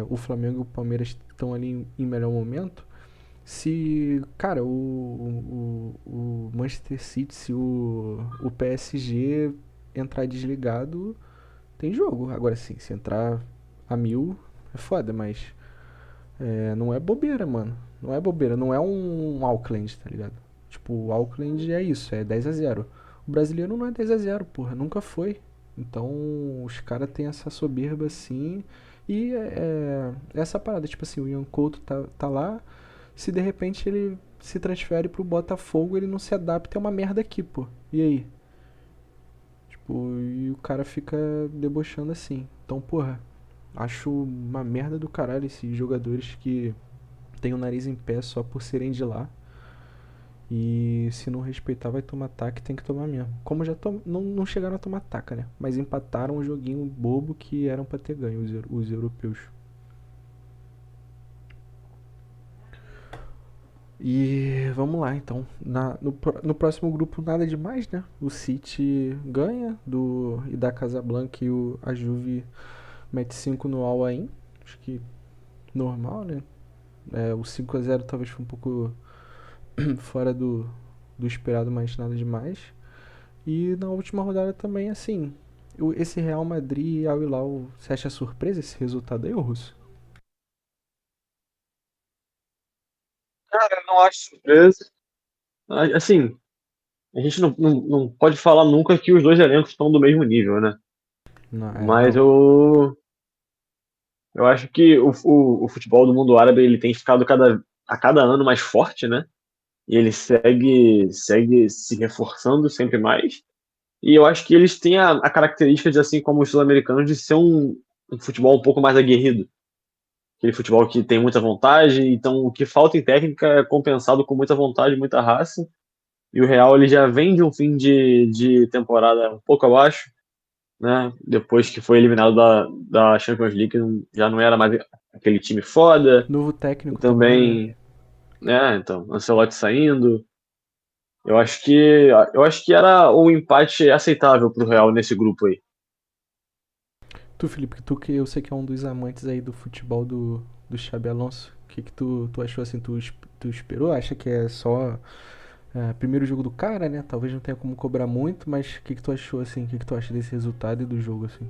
Speaker 2: o Flamengo e o Palmeiras estão ali em melhor momento. Se, cara, o Manchester City, se o PSG entrar desligado, tem jogo. Agora sim, se entrar a mil, é foda, mas não é bobeira, mano. Não é bobeira, não é um Auckland, tá ligado? Tipo, o Auckland é isso, é 10 a 0. O brasileiro não é 10 a 0, porra, nunca foi. Então, os caras têm essa soberba assim. E essa parada, tipo assim, o Ian Couto tá lá. Se de repente ele se transfere pro Botafogo, ele não se adapta, é uma merda aqui, pô. E aí? Tipo, e o cara fica debochando assim. Então, porra, acho uma merda do caralho esses jogadores que têm o nariz em pé só por serem de lá. E se não respeitar, vai tomar taca, tem que tomar mesmo. Como já não chegaram a tomar taca, né? Mas empataram um joguinho bobo que eram pra ter ganho os europeus. E vamos lá então. No próximo grupo nada demais, né? O City ganha e da Casablanca e a Juve mete 5 no Al Ain. Acho que normal, né? O 5 a 0 talvez foi um pouco fora do esperado, mas nada demais. E na última rodada também, assim, esse Real Madrid e Al Hilal, você acha surpresa esse resultado aí, ô Russo?
Speaker 1: Cara, eu não acho surpresa. Assim, a gente não pode falar nunca que os dois elencos estão do mesmo nível, né?
Speaker 2: Não,
Speaker 1: Mas
Speaker 2: não.
Speaker 1: eu acho que o futebol do mundo árabe ele tem ficado a cada ano mais forte, né? E ele segue se reforçando sempre mais. E eu acho que eles têm a característica de, assim como os sul-americanos, de ser um futebol um pouco mais aguerrido. Aquele futebol que tem muita vontade, então o que falta em técnica é compensado com muita vontade, muita raça. E o Real ele já vem de um fim de temporada um pouco abaixo. né? Depois que foi eliminado da Champions League, já não era mais aquele time foda.
Speaker 2: Novo
Speaker 1: E
Speaker 2: técnico também, né?
Speaker 1: também, né? Então, Ancelotti saindo. Eu acho que era o empate aceitável pro Real nesse grupo aí.
Speaker 2: Tu, Felipe, tu que eu sei que é um dos amantes aí do futebol do Xabi Alonso, o que que tu achou assim? Tu esperou? Acha que é só primeiro jogo do cara, né? Talvez não tenha como cobrar muito, mas o que que tu achou assim? O que que tu acha desse resultado e do jogo assim?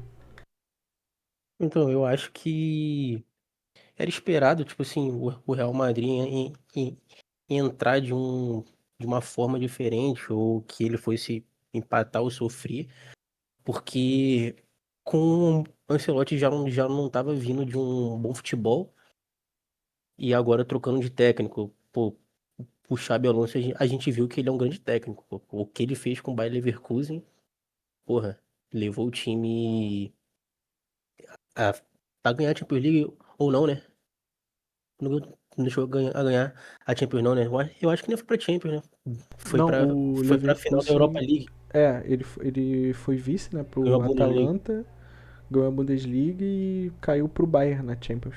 Speaker 3: Então, eu acho que era esperado, tipo assim, o Real Madrid em entrar de uma forma diferente, ou que ele fosse empatar ou sofrer, porque com o Ancelotti já não estava vindo de um bom futebol, e agora trocando de técnico. Pô, o Xabi Alonso, a gente viu que ele é um grande técnico. Pô. O que ele fez com o Bayer Leverkusen, porra, levou o time a, a ganhar a Champions League ou não, né? Não deixou a ganhar a Champions não, né? Eu acho que nem foi pra Champions, né?
Speaker 2: Não, o
Speaker 3: Foi pra final da Europa
Speaker 2: Leverkusen,
Speaker 3: League.
Speaker 2: ele foi vice, né,
Speaker 3: Ganhou
Speaker 2: pro
Speaker 3: a Bundesliga.
Speaker 2: Atalanta, ganhou a Bundesliga e caiu pro Bayern na Champions.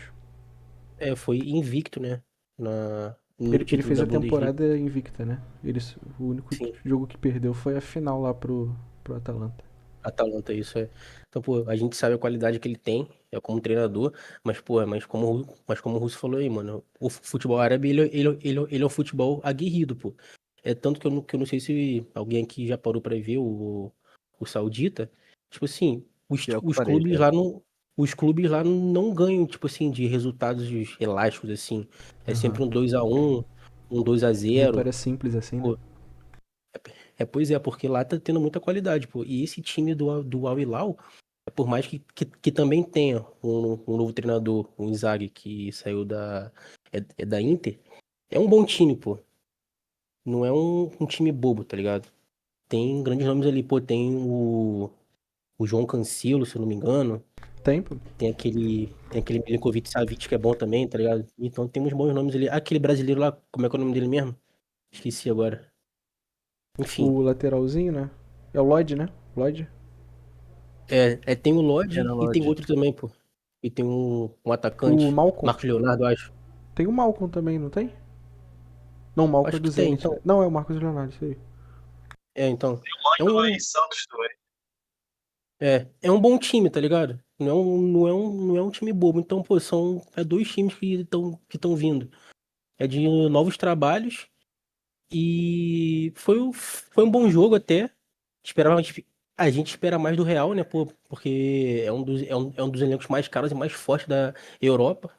Speaker 3: É, foi invicto, né? No
Speaker 2: Ele
Speaker 3: título
Speaker 2: fez
Speaker 3: da
Speaker 2: a
Speaker 3: Bundesliga.
Speaker 2: temporada invicta, né? O único
Speaker 3: Sim,
Speaker 2: jogo que perdeu foi a final lá pro Atalanta.
Speaker 3: Atalanta, isso é. Então, pô, a gente sabe a qualidade que ele tem, é como treinador, mas, pô, mas como o Russo falou aí, mano, o futebol árabe, ele é um futebol aguerrido, pô. É tanto que eu não sei se alguém aqui já parou pra ver o Saudita. Tipo assim,
Speaker 4: Pior que
Speaker 3: os
Speaker 4: parei
Speaker 3: clubes
Speaker 4: já.
Speaker 3: lá não. Os clubes lá não ganham, tipo assim, de resultados elásticos, assim. É
Speaker 2: Aham.
Speaker 3: sempre um 2-1, um 2-0.
Speaker 2: Vitória simples assim, né?
Speaker 3: Pois é, porque lá tá tendo muita qualidade, pô. E esse time do Al Hilal, por mais que também tenha um novo treinador, o Inzaghi, que saiu é da Inter, é um bom time, pô. Não é um time bobo, tá ligado? Tem grandes nomes ali, pô. Tem o João Cancelo, se eu não me engano.
Speaker 2: Tempo.
Speaker 3: Tem aquele Milinkovic Savic que é bom também, tá ligado? Então tem uns bons nomes ali. Aquele brasileiro lá, como é que é o nome dele mesmo? Esqueci agora. Enfim.
Speaker 2: O lateralzinho, né? É o Lloyd, né? Lloyd.
Speaker 3: Tem o Lodge
Speaker 4: Renan
Speaker 3: e tem
Speaker 4: Lodge.
Speaker 3: outro também, pô. E tem um
Speaker 2: O
Speaker 3: atacante,
Speaker 2: Malcolm.
Speaker 3: Marcos Leonardo, eu acho.
Speaker 2: Tem o Malcolm também, não tem? Não, o Malcolm é
Speaker 3: Acho
Speaker 2: do
Speaker 3: que tem,
Speaker 2: Zenit, né?
Speaker 3: então.
Speaker 2: Não, é o Marcos Leonardo, isso aí.
Speaker 3: Então. É
Speaker 1: Lloyd lá em
Speaker 3: um,
Speaker 1: Santos também.
Speaker 3: é um bom time, tá ligado? Não é um time bobo. Então, pô, é dois times que estão vindo. É de novos trabalhos e foi um bom jogo até. Esperava, a gente espera mais do Real, né, pô, porque é um dos elencos mais caros e mais fortes da Europa.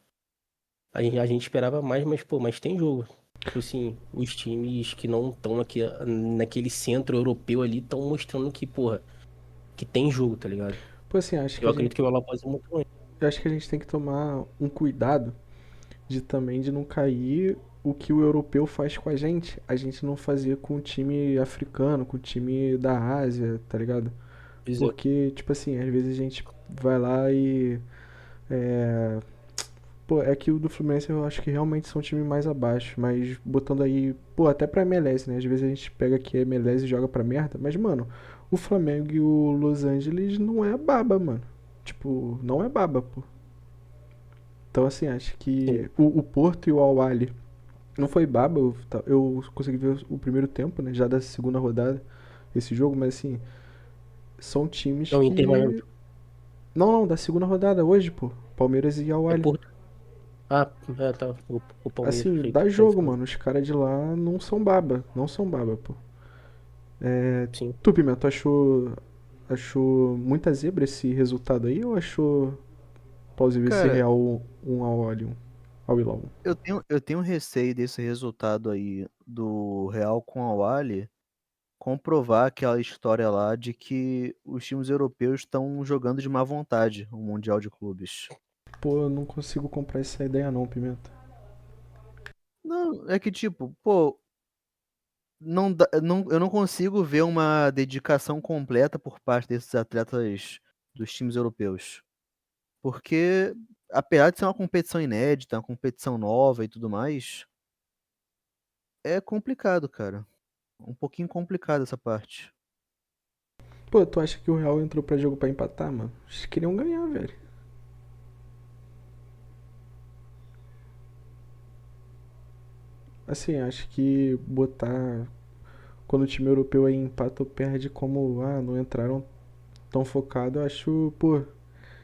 Speaker 3: A gente esperava mais, mas, pô, mas tem jogo. Tipo assim, os times que não estão naquele centro europeu ali estão mostrando que, porra, que tem jogo, tá ligado?
Speaker 2: Pô, assim,
Speaker 3: Eu acredito que o Alaba pode ser muito ruim.
Speaker 2: eu acho que a gente tem que tomar um cuidado de não cair o que o europeu faz com a gente não fazia com o time africano, com o time da Ásia, tá ligado?
Speaker 3: Pois é.
Speaker 2: Porque, tipo assim, às vezes a gente vai lá e. É... Pô, é que o do Fluminense eu acho que realmente são um time mais abaixo, mas botando aí, pô, até pra MLS, né? Às vezes a gente pega aqui a MLS e joga pra merda, mas, mano, o Flamengo e o Los Angeles não é baba, mano. Tipo, não é baba, pô. Então, assim, acho
Speaker 3: Sim.
Speaker 2: que o Porto e o Al-Ahly não foi baba, eu consegui ver o primeiro tempo, né? Já da segunda rodada, esse jogo, mas assim, são times
Speaker 3: É o Inter Miami.
Speaker 2: que. Não, não, da segunda rodada, hoje, pô. Palmeiras e
Speaker 3: É
Speaker 2: Al-Ahly.
Speaker 3: Porto. Ah, tá. O Palmeiras.
Speaker 2: Assim,
Speaker 3: Achei que
Speaker 2: dá
Speaker 3: tinha
Speaker 2: jogo,
Speaker 3: sido.
Speaker 2: mano. Os caras de lá não são baba. Não são baba, pô.
Speaker 3: Sim.
Speaker 2: Tu, Pimenta, achou muita zebra esse resultado aí ou achou plausível esse
Speaker 4: Cara,
Speaker 2: real um ao Hilal?
Speaker 4: eu tenho receio desse resultado aí do Real com a Wally comprovar aquela história lá de que os times europeus estão jogando de má vontade o Mundial de Clubes.
Speaker 2: Pô, eu não consigo comprar essa ideia não, Pimenta.
Speaker 4: Não, é que tipo, pô, eu não consigo ver uma dedicação completa por parte desses atletas dos times europeus. Porque, apesar de ser uma competição inédita, uma competição nova e tudo mais, é complicado, cara. Um pouquinho complicado essa parte.
Speaker 2: Pô, tu acha que o Real entrou pra jogo pra empatar, mano? Eles queriam ganhar, velho. Assim, acho que botar quando o time europeu aí empata ou perde como, não entraram tão focado, eu acho, pô,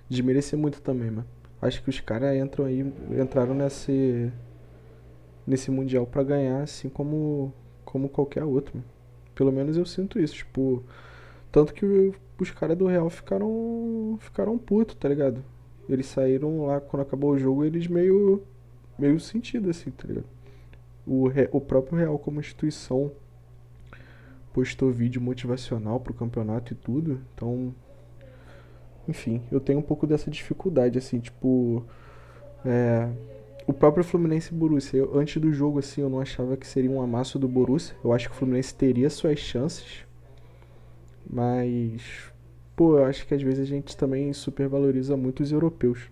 Speaker 2: desmerecer muito também, mano. Acho que os caras entraram nesse Mundial pra ganhar, assim como qualquer outro, mano. Pelo menos eu sinto isso, tipo, tanto que os caras do Real ficaram putos, tá ligado? Eles saíram lá, quando acabou o jogo, eles meio sentido, assim, tá ligado? O próprio Real como instituição postou vídeo motivacional pro campeonato e tudo, então, enfim, eu tenho um pouco dessa dificuldade, assim, tipo, é, o próprio Fluminense e Borussia, antes do jogo, assim, eu não achava que seria um amasso do Borussia, eu acho que o Fluminense teria suas chances, mas, pô, eu acho que às vezes a gente também supervaloriza muito os europeus.